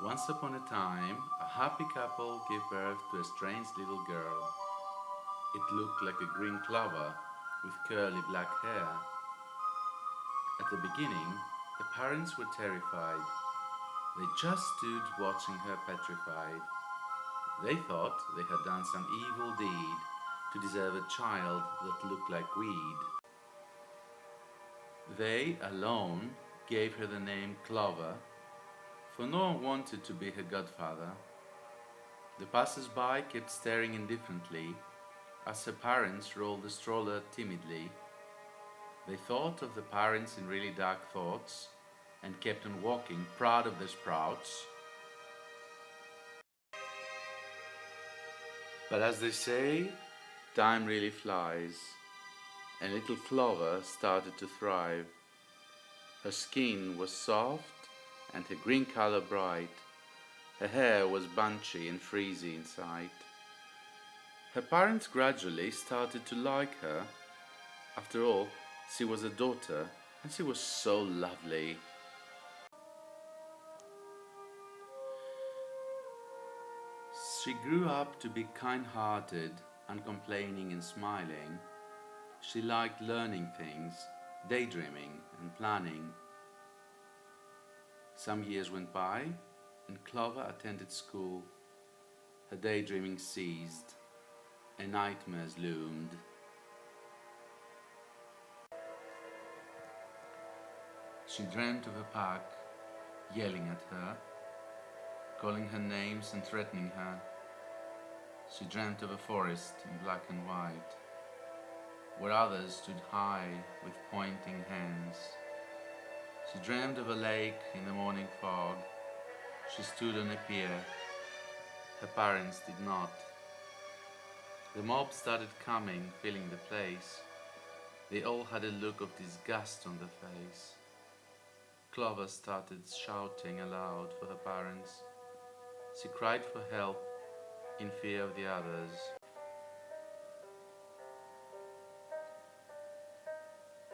Once upon a time, a happy couple gave birth to a strange little girl. It looked like a green clover with curly black hair. At the beginning, the parents were terrified. They just stood watching her petrified. They thought they had done some evil deed to deserve a child that looked like weed. They alone gave her the name Clover, for no one wanted to be her godfather. The passers-by kept staring indifferently as her parents rolled the stroller timidly. They thought of the parents in really dark thoughts and kept on walking, proud of their sprouts. But as they say, time really flies, and little Clover started to thrive. Her skin was soft and her green color bright. Her hair was bunchy and frizzy inside. Her parents gradually started to like her. After all, she was a daughter and she was so lovely. She grew up to be kind-hearted, uncomplaining and smiling. She liked learning things, daydreaming and planning. Some years went by and Clover attended school. Her daydreaming ceased and nightmares loomed. She dreamt of a pack yelling at her, calling her names and threatening her. She dreamt of a forest in black and white, where others stood high with pointing hands. She dreamt of a lake in the morning fog. She stood on a pier. Her parents did not. The mob started coming, filling the place. They all had a look of disgust on their face. Clover started shouting aloud for her parents. She cried for help in fear of the others.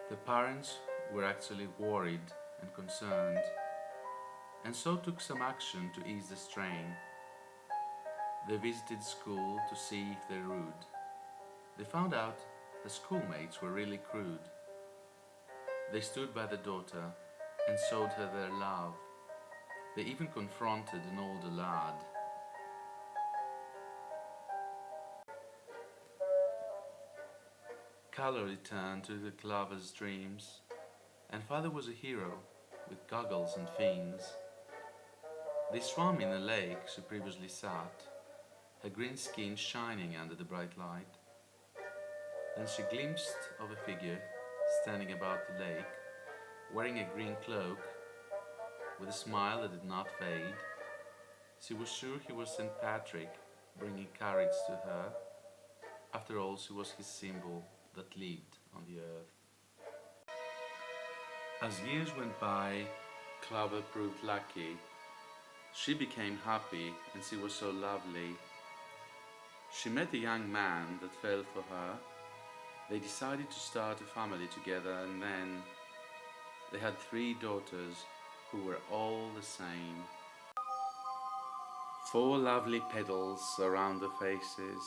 The parents were actually worried and concerned, and so took some action to ease the strain. They visited school to see if they're rude. They found out the schoolmates were really crude. They stood by the daughter and showed her their love. They even confronted an older lad. Color returned to the Clover's dreams, and father was a hero with goggles and fins. They swam in a lake she previously sat, her green skin shining under the bright light. Then she glimpsed of a figure standing about the lake, wearing a green cloak, with a smile that did not fade. She was sure he was St. Patrick, bringing courage to her. After all, she was his symbol that lived on the earth. As years went by, Clover proved lucky. She became happy and she was so lovely. She met a young man that fell for her. They decided to start a family together, and then they had 3 daughters who were all the same. 4 lovely petals around their faces,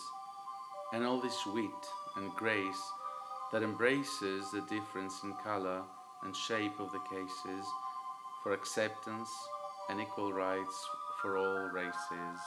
and all this wit and grace that embraces the difference in color and shape of the cases for acceptance and equal rights for all races.